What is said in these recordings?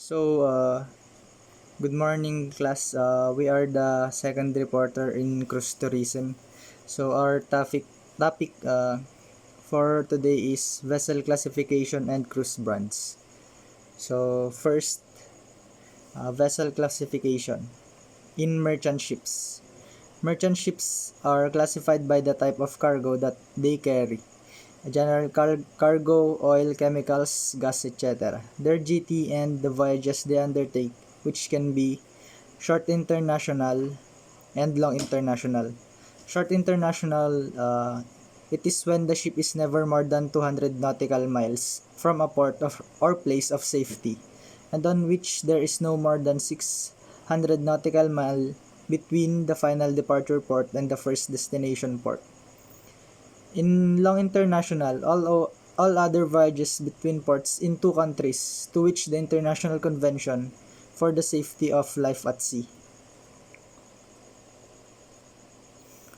Good morning, class. We are the second reporter in cruise tourism. So, our topic for today is vessel classification and cruise brands. So, first, vessel classification in merchant ships. Merchant ships are classified by the type of cargo that they carry. General cargo, oil, chemicals, gas, etc. Their GT and the voyages they undertake, which can be short international and long international. Short international, it is when the ship is never more than 200 nautical miles from a port of or place of safety, and on which there is no more than 600 nautical mile between the final departure port and the first destination port. In long international, all other voyages between ports in two countries to which the International Convention for the Safety of Life at Sea.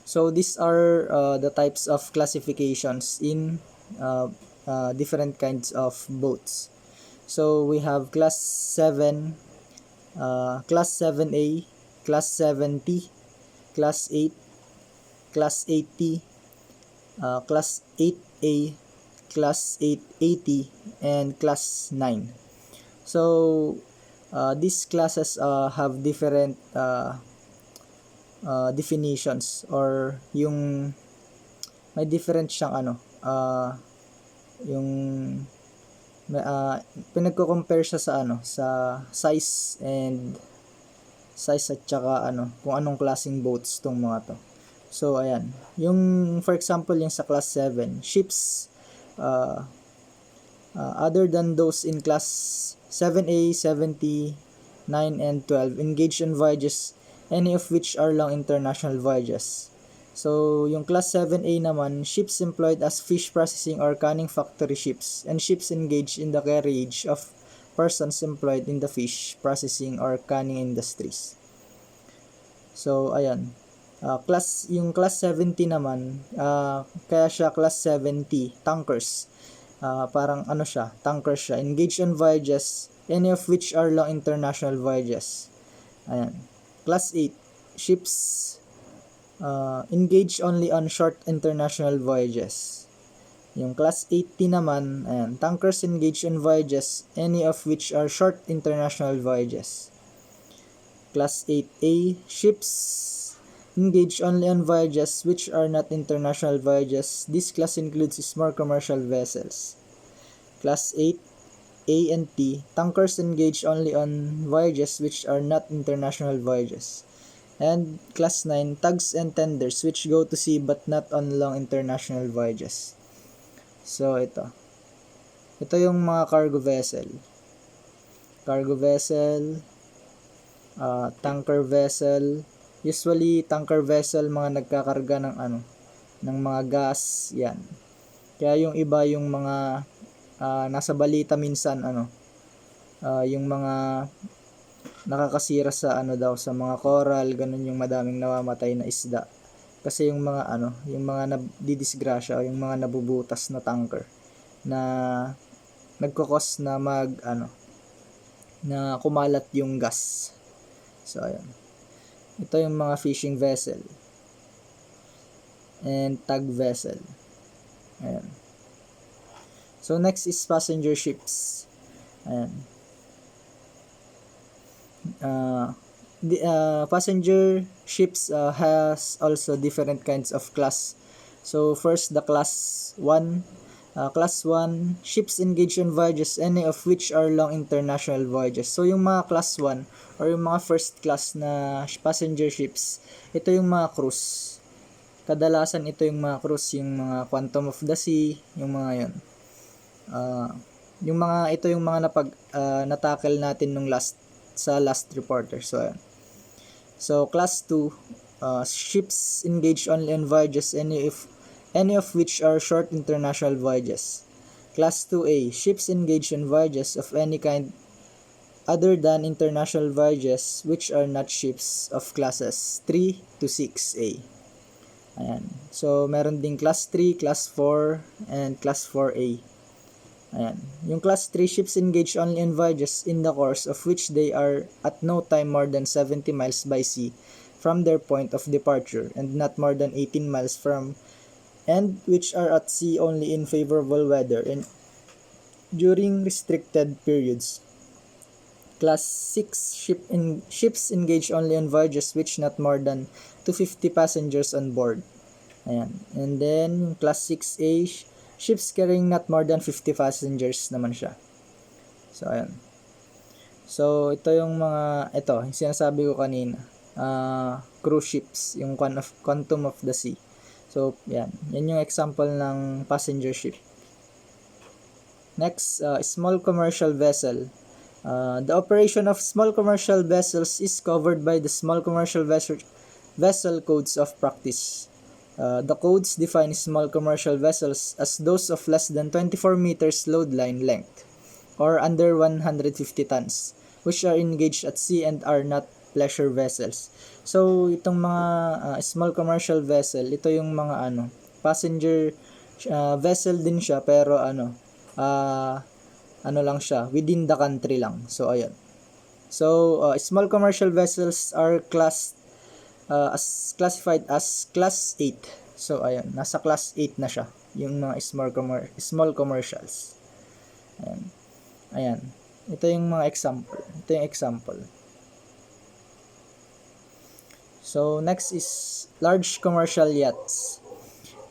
So these are the types of classifications in different kinds of boats. So we have class 7, class 7A, class 7T, class 8, class 8T, class 8A, class 880, and class 9. So these classes have different definitions, or yung may different siyang yung pinagko-compare siya sa sa size at saka kung anong klaseng boats tong mga to. So ayan, yung for example yung sa class 7, ships other than those in class 7A, 7T, 9 and 12 engage in voyages, any of which are long international voyages. So, yung class 7A naman, ships employed as fish processing or canning factory ships, and ships engaged in the carriage of persons employed in the fish processing or canning industries. So, ayan. Yung class 70 naman, kaya siya class 70, tankers. Parang tankers siya. Engaged on voyages, any of which are long international voyages. Ayan. Class 8, ships engage only on short international voyages. Yung class 80 naman, ayan, tankers engage on voyages, any of which are short international voyages. Class 8A, ships engage only on voyages which are not international voyages. This class includes small commercial vessels. Class 8, A and T, tankers engage only on voyages which are not international voyages. And class 9, tugs and tenders which go to sea but not on long international voyages. So ito yung mga cargo vessel. Cargo vessel, tanker vessel. Usually tanker vessel mga nagkakarga ng mga gas, yan. Kaya yung iba yung mga nasa balita minsan yung mga nakakasira sa sa mga coral, ganun, yung madaming namamatay na isda. Kasi yung mga yung mga nabdidisgrasya o yung mga nabubutas na tanker na nagkokos na na kumalat yung gas. So ayan. Ito yung mga fishing vessel and tug vessel. Ayan. So next is passenger ships. Ayan. Passenger ships has also different kinds of class. So first, the class 1. Class 1, ships engage in voyages, any of which are long international voyages. So yung mga class 1 or yung mga first class na passenger ships, ito yung mga cruise. Kadalasan ito yung mga cruise, yung mga Quantum of the Sea, yung mga yun. Ito yung mga natackle natin nung last reporter. So ayan. So class 2, ships engage only on voyages, any of which are short international voyages. Class 2A, ships engage in voyages of any kind other than international voyages which are not ships of classes 3 to 6A. Ayan. So meron ding class 3, class 4, and class 4A. Ayan. Yung class 3 ships engage only in voyages in the course of which they are at no time more than 70 miles by sea from their point of departure and not more than 18 miles from, and which are at sea only in favorable weather and during restricted periods. Class 6 ships engage only on voyages which not more than 250 passengers on board. Ayan. And then, class 6A, ships carrying not more than 50 passengers naman siya. So, ayan. So, ito yung yung sinasabi ko kanina. Cruise ships, yung Quantum of the Sea. So, yan. Yan yung example ng passenger ship. Next, small commercial vessel. The operation of small commercial vessels is covered by the Small Commercial Vessel Codes of Practice. The codes define small commercial vessels as those of less than 24 meters load line length or under 150 tons, which are engaged at sea and are not pleasure vessels. So, itong mga small commercial vessel, ito yung mga passenger vessel din siya pero lang siya, within the country lang. So, ayan. So, small commercial vessels are classified as class 8. So, ayan. Nasa class 8 na siya. Yung mga small commercials. Ayan. Ayan. Ito yung mga example. Ito yung example. So, next is large commercial yachts.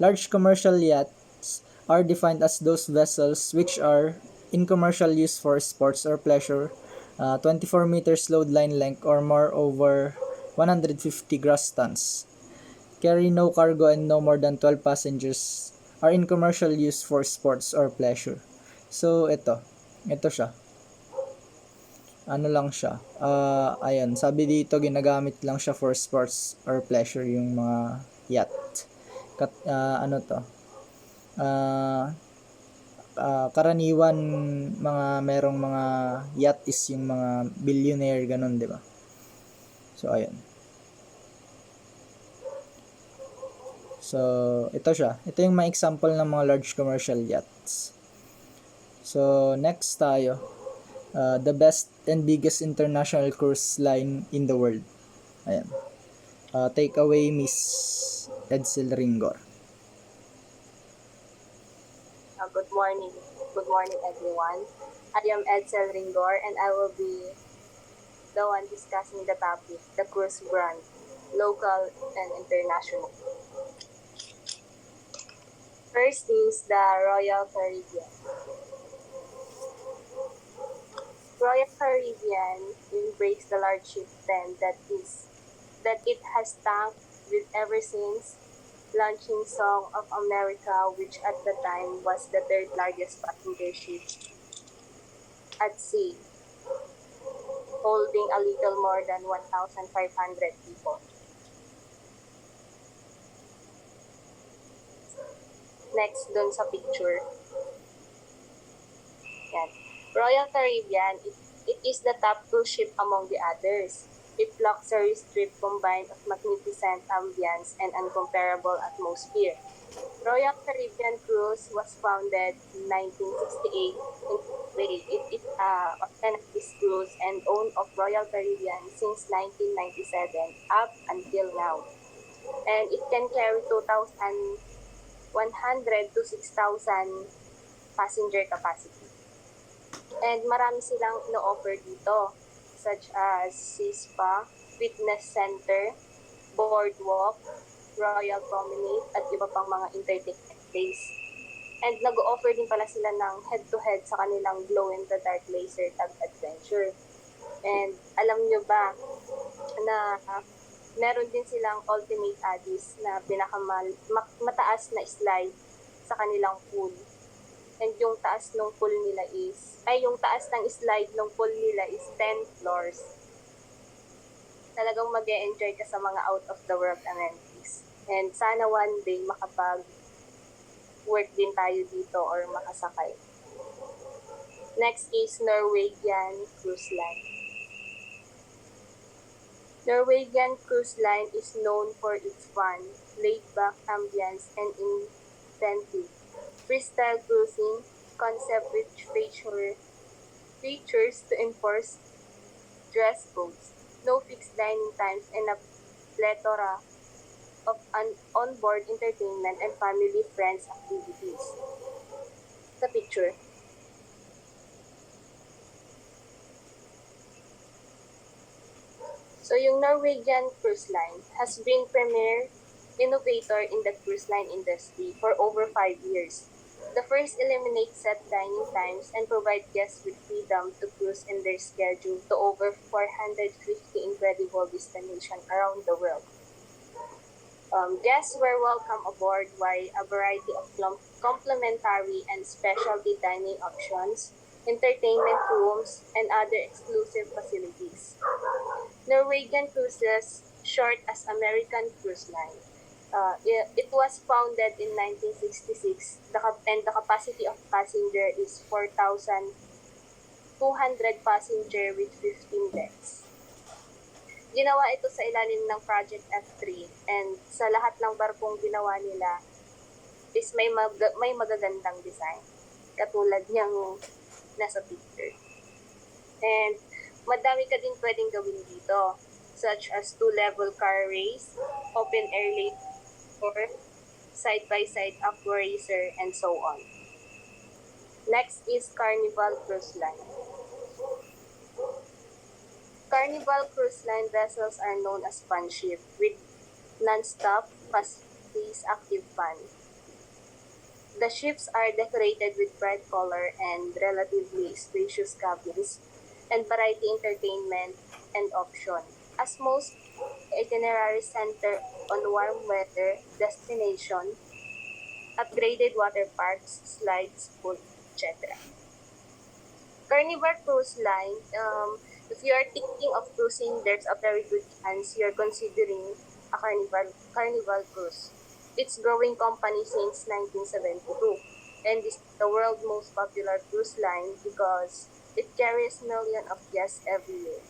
Large commercial yachts are defined as those vessels which are in commercial use for sports or pleasure, 24 meters load line length or more over 150 gross tons, carry no cargo and no more than 12 passengers, are in commercial use for sports or pleasure. So, ito siya. Lang siya. Ayan, sabi dito ginagamit lang siya for sports or pleasure yung mga yacht. Karaniwan merong mga yacht is yung mga billionaire ganun, 'di ba? So ayun. So ito siya. Ito yung mga example ng mga large commercial yachts. So next tayo. The best and biggest international cruise line in the world. Ayan. Take away, Miss Edzyle Ringor. Good morning. Good morning, everyone. I am Edzyle Ringor, and I will be the one discussing the topic, the cruise brand, local and international. First is the Royal Caribbean. Royal Caribbean embraced the large chieftain that it has tanked with ever since launching Song of America, which at the time was the third largest passenger ship at sea, holding a little more than 1,500 people. Next dun sa picture. Yan. Royal Caribbean, it is the top cruise ship among the others. Its luxury strip combined of magnificent ambience and incomparable atmosphere. Royal Caribbean Cruise was founded in 1968 It is authentic cruise and owned of Royal Caribbean since 1997 up until now. And it can carry 2,100 to 6,000 passenger capacity. And marami silang ino-offer dito, such as Spa, Fitness Center, Boardwalk, Royal Promenade, at iba pang mga entertainment place. And nag-offer din pala sila ng head-to-head sa kanilang glow-in-the-dark laser tag adventure. And alam nyo ba na meron din silang Ultimate Abyss na mataas na slide sa kanilang pool. And yung taas ng pool nila yung taas ng slide ng pool nila is 10 floors. Talagang mag-e-enjoy ka sa mga out-of-the-world amenities. And sana one day makapag-work din tayo dito or makasakay. Next is Norwegian Cruise Line. Norwegian Cruise Line is known for its fun, laid-back ambience, and inventive freestyle cruising concept which features to enforce dress codes, no fixed dining times, and a plethora of onboard entertainment and family friends activities. The picture. So yung Norwegian Cruise Line has been premier innovator in the cruise line industry for over 5 years. The first eliminate set dining times and provide guests with freedom to cruise in their schedule to over 450 incredible destinations around the world. Guests were welcome aboard while a variety of complimentary and specialty dining options, entertainment rooms, and other exclusive facilities. Norwegian Cruises, short as American Cruise Line. It was founded in 1966 and the capacity of passenger is 4,200 passenger with 15 decks. Ginawa ito sa ilalim ng Project F3 and sa lahat ng barkong ginawa nila is may magagandang design katulad niyang nasa picture. And madami ka din pwedeng gawin dito such as two-level car race, open air lane or side-by-side aqua racer and so on. Next is Carnival Cruise Line. Carnival Cruise Line vessels are known as fun ship with non-stop, fast-paced active fun. The ships are decorated with bright color and relatively spacious cabins and variety entertainment and option. As most itineraries center on warm weather destination, upgraded water parks, slides, food, etc. Carnival Cruise Line, if you are thinking of cruising, there's a very good chance you're considering a Carnival Cruise. It's growing company since 1972 and is the world's most popular cruise line because it carries millions of guests every year.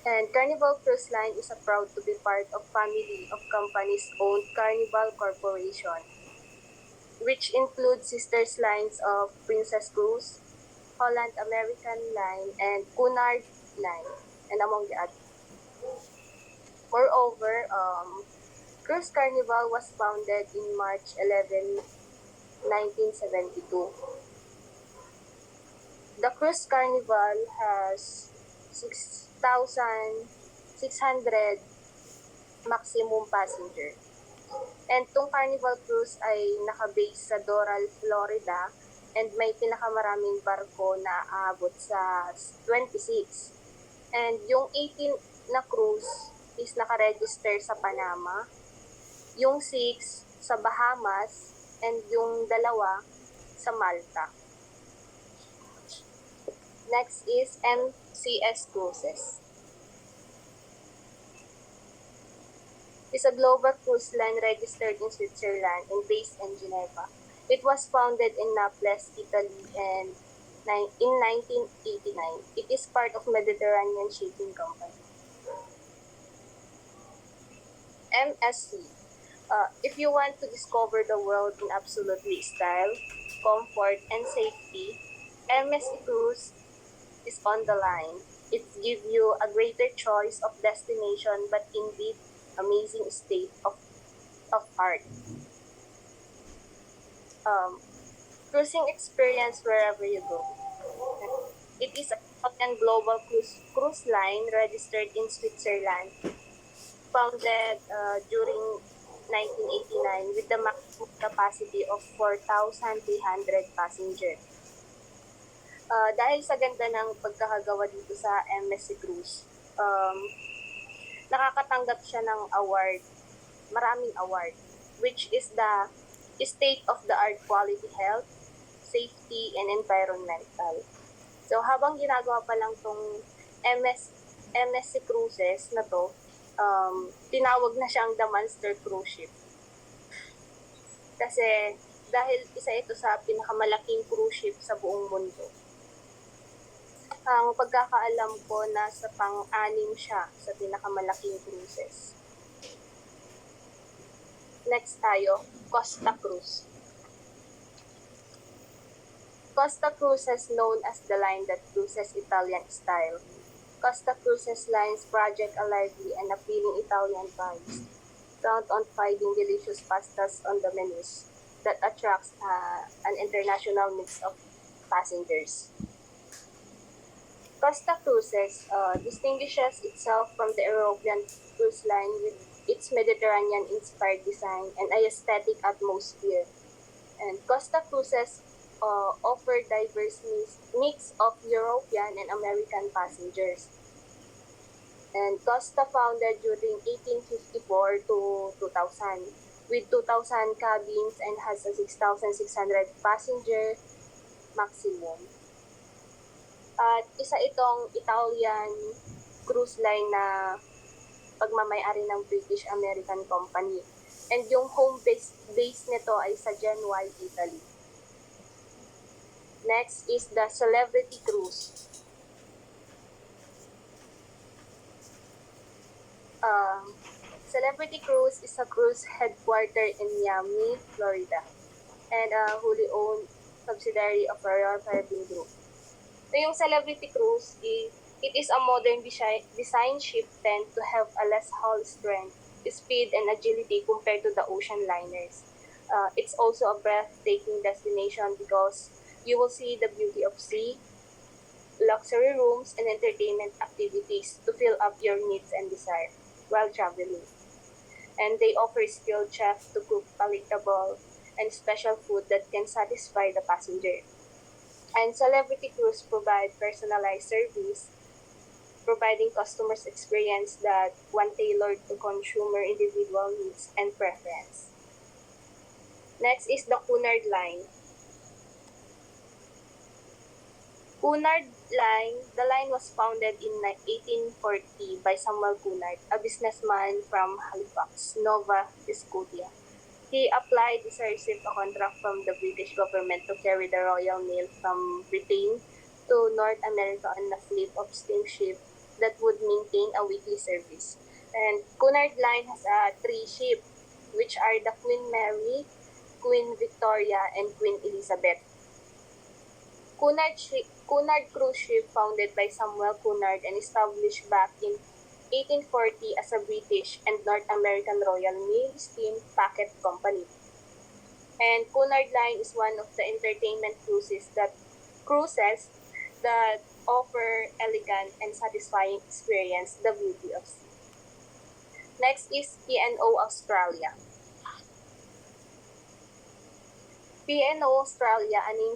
And Carnival Cruise Line is proud to be part of family of companies owned Carnival Corporation, which includes sister lines of Princess Cruise, Holland American Line, and Cunard Line, and among the others. Moreover, Cruise Carnival was founded in March 11, 1972. The Cruise Carnival has 6,600 maximum passenger. And tong Carnival Cruise ay nakabase sa Doral, Florida and may pinakamaraming barko na aabot sa 26. And yung 18 na cruise is nakaregister sa Panama, yung 6 sa Bahamas, and yung 2 sa Malta. Next is MCS Cruises. It's a global cruise line registered in Switzerland and based in Geneva. It was founded in Naples, Italy, and in 1989. It is part of Mediterranean Shipping Company. MSC. If you want to discover the world in absolutely style, comfort, and safety, MSC Cruise is on the line. It gives you a greater choice of destination but indeed amazing state of art. Cruising experience wherever you go. It is a global cruise line registered in Switzerland, founded during 1989 with the maximum capacity of 4,300 passengers. Dahil sa ganda ng pagkakagawa dito sa MSC Cruise, nakakatanggap siya ng award, maraming award, which is the state-of-the-art quality health, safety, and environmental. So habang ginagawa pa lang tong MSC Cruises na to, tinawag na siyang the Monster Cruise Ship. Kasi dahil isa ito sa pinakamalaking cruise ship sa buong mundo. Ang pagkakaalam ko, nasa pang-anim siya sa pinakamalaking cruises. Next tayo, Costa Cruise. Costa Cruises, known as the line that cruises Italian style. Costa Cruises lines project a lively and appealing Italian vibes, count on finding delicious pastas on the menus that attracts an international mix of passengers. Costa Cruises distinguishes itself from the European cruise line with its Mediterranean-inspired design and aesthetic atmosphere. And Costa Cruises offer diverse mix of European and American passengers. And Costa founded during 1854 to 2000 with 2,000 cabins and has a 6,600 passenger maximum. At isa itong Italian cruise line na pagmamayari ng British American Company. And yung base nito ay sa Genoa, Italy. Next is the Celebrity Cruise. Celebrity Cruise is a cruise headquartered in Miami, Florida, and a wholly owned subsidiary of Royal Caribbean Group. So yung Celebrity Cruise, it is a modern design ship meant to have a less hull strength, speed, and agility compared to the ocean liners. It's also a breathtaking destination because you will see the beauty of sea, luxury rooms, and entertainment activities to fill up your needs and desire while traveling. And they offer skilled chefs to cook palatable and special food that can satisfy the passenger. And Celebrity Cruise provide personalized service, providing customers experience that one tailored to consumer individual needs and preference. Next is the Cunard Line. Cunard Line, the line was founded in 1840 by Samuel Cunard, a businessman from Halifax, Nova Scotia. He applied to receive a contract from the British government to carry the Royal Mail from Britain to North America on a fleet of steamship that would maintain a weekly service. And Cunard Line has three ships, which are the Queen Mary, Queen Victoria, and Queen Elizabeth. Cunard cruise ship founded by Samuel Cunard and established back in 1840 as a British and North American Royal Mail Steam Packet Company. And Cunard Line is one of the entertainment cruises that offer elegant and satisfying experience, the beauty of sea. Next is P&O Australia. P&O Australia, a name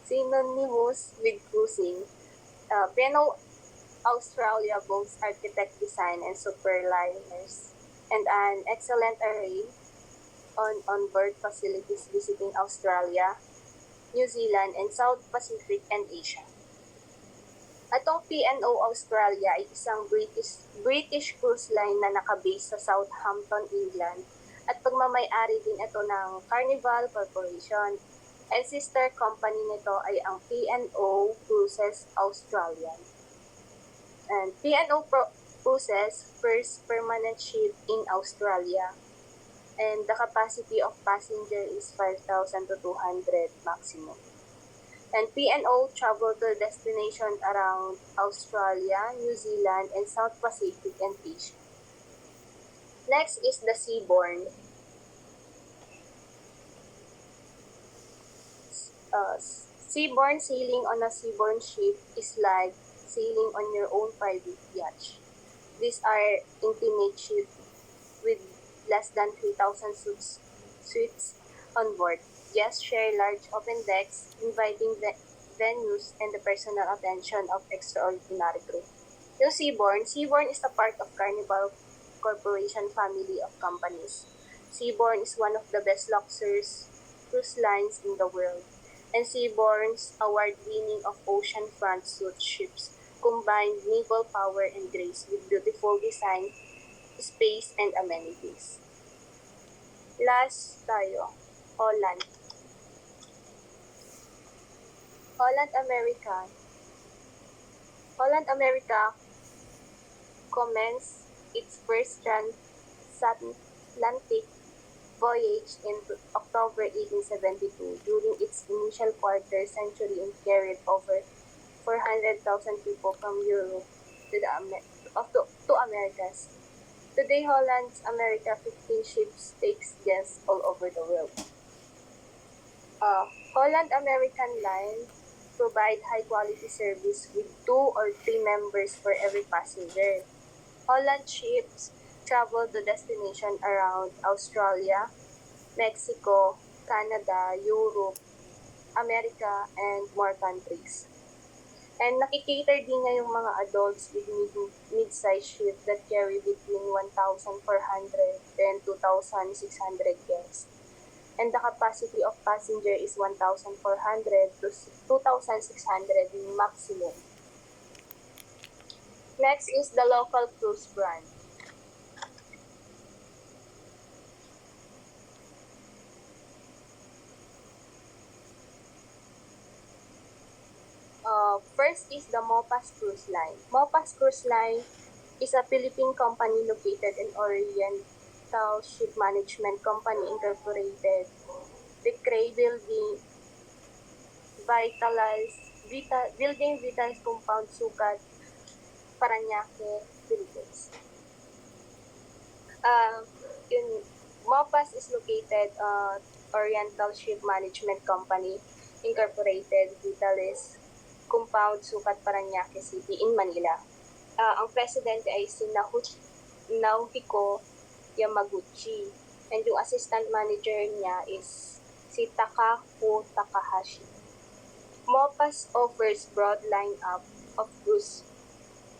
synonymous with cruising. P&O Australia boasts architect design and superliners and an excellent array on-board facilities visiting Australia, New Zealand, and South Pacific and Asia. Atong P&O Australia ay isang British cruise line na nakabase sa Southampton, England at pagmamay-ari din ito ng Carnival Corporation. And sister company nito ay ang P&O Cruises Australia. And P&O Cruises first permanent ship in Australia. And the capacity of passenger is 5,200 maximum. And P&O travel to destinations around Australia, New Zealand, and South Pacific and Asia. Next is the Seabourn. Seabourn sailing on a Seabourn ship is like sailing on your own private yacht. These are intimate ships with less than 3,000 suites on board. Guests share large open decks, inviting venues, and the personal attention of extraordinary crew. Yung Seabourn is a part of Carnival Corporation family of companies. Seabourn is one of the best luxurious cruise lines in the world, and Seabourn's award-winning of ocean-front suite ships combine naval power and grace with beautiful design, space, and amenities. Last tayo, Holland. Holland America commenced its first transatlantic voyage in October 1872 during its initial quarter-century and carried over 400,000 people from Europe to the to Americas. Today, Holland's America 15 ships takes guests all over the world. Uh, Holland American Line provide high-quality service with 2 or 3 members for every passenger. Holland ships travel to destination around Australia, Mexico, Canada, Europe, America, and more countries. And nakikater din niya yung mga adults with mid-size ship that carry between 1,400 and 2,600 guests. And the capacity of passenger is 1,400 to 2,600 maximum. Next is the local cruise brand. First is the Mopas Cruise Line. Mopas Cruise Line is a Philippine company located in Oriental Ship Management Company Incorporated. The Cray Building Vitalize Compound Sukat, Paranaque, Philippines. Uh, in Mopas is located Oriental Ship Management Company Incorporated, Vitalize Compound Sukat, Paranaque City in Manila. Ang presidente ay si Naohiko Yamaguchi. And yung assistant manager niya is si Takako Takahashi. Mopas offers broad lineup of cruise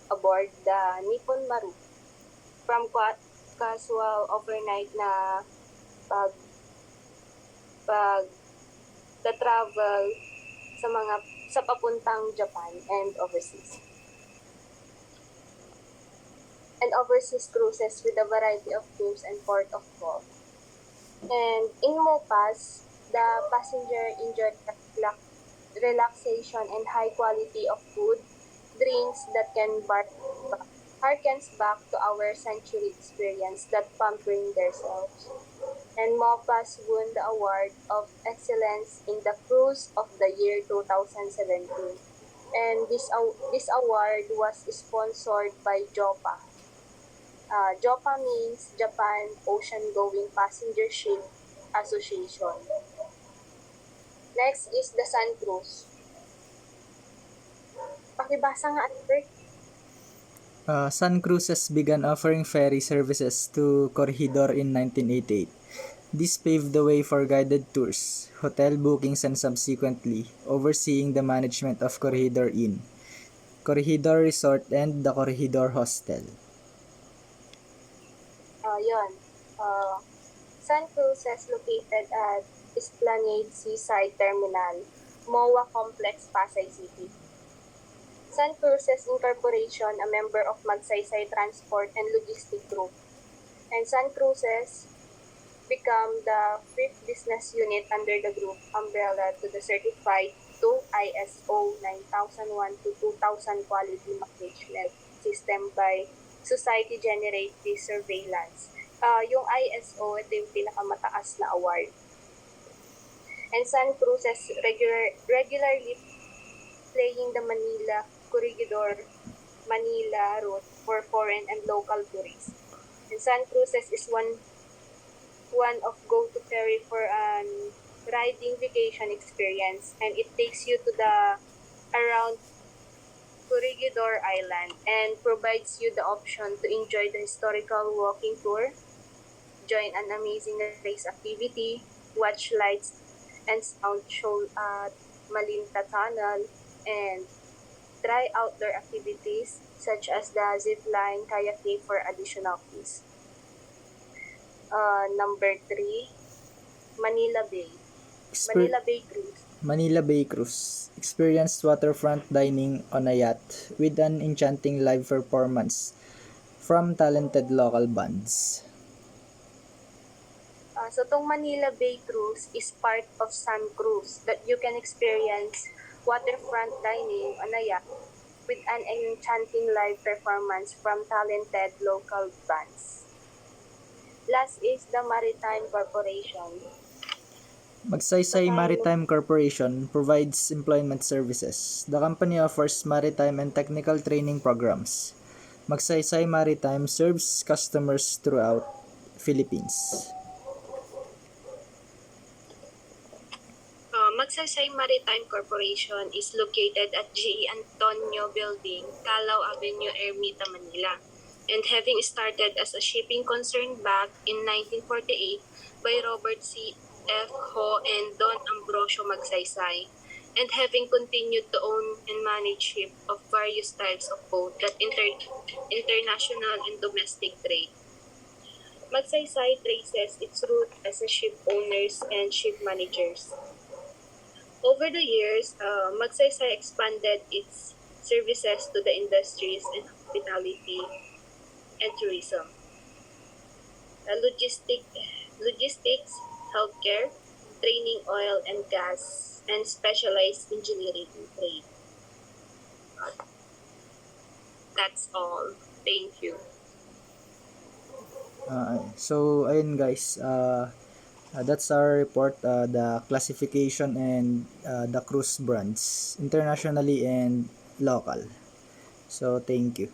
aboard the Nippon Maru. From casual overnight na pag travel sa papuntang Japan and overseas. And overseas cruises with a variety of themes and port of call. And in Mopas, the passenger enjoy relaxation and high quality of food, drinks that harkens back to our century experience that pampering themselves. And Mopas won the award of excellence in the cruise of the year 2017. And this award was sponsored by JOPA. JOPA means Japan Ocean Going Passenger Ship Association. Next is the Sun Cruise. Pakibasa nga, Albert. Sun Cruises began offering ferry services to Corregidor in 1988. This paved the way for guided tours, hotel bookings, and subsequently overseeing the management of Corregidor Inn, Corregidor Resort, and the Corregidor Hostel. Yun. Sun Cruises located at Esplanade Seaside Terminal, MOA Complex, Pasay City. Sun Cruises Incorporation, a member of Magsaysay Transport and Logistic Group. And Sun Cruises become the fifth business unit under the group umbrella to the certified to ISO 9001 to 2000 quality management system by Society Generative Surveillance. Yung ISO, ito yung pinakamataas na award. And Sun Cruises regularly playing the Corregidor Manila route for foreign and local tourists. And Sun Cruises is one of go-to ferry for an riding vacation experience, and it takes you to the around Corregidor Island and provides you the option to enjoy the historical walking tour, join an amazing race activity, watch lights and sound show at Malinta Tunnel, and try outdoor activities such as the zip line, kayaking for additional fees. Number 3, Manila Bay. Manila Bay Cruise. Manila Bay Cruise experienced waterfront dining on a yacht with an enchanting live performance from talented local bands. So tong Manila Bay Cruise is part of Sun Cruise that you can experience waterfront dining on a yacht with an enchanting live performance from talented local bands. Last is the Maritime Corporation. Magsaysay Maritime Corporation provides employment services. The company offers maritime and technical training programs. Magsaysay Maritime serves customers throughout Philippines. Magsaysay Maritime Corporation is located at G. Antonio Building, Calao Avenue, Ermita, Manila. And having started as a shipping concern back in 1948 by Robert C. F. Ho and Don Ambrosio Magsaysay, and having continued to own and manage ship of various types of boat that international and domestic trade. Magsaysay traces its root as a ship owners and ship managers. Over the years, Magsaysay expanded its services to the industries in hospitality and tourism, logistics, healthcare, training, oil and gas, and specialized engineering and trade. That's all. Thank you. So, ayun guys, that's our report, the classification and the cruise brands, internationally and local. So, thank you.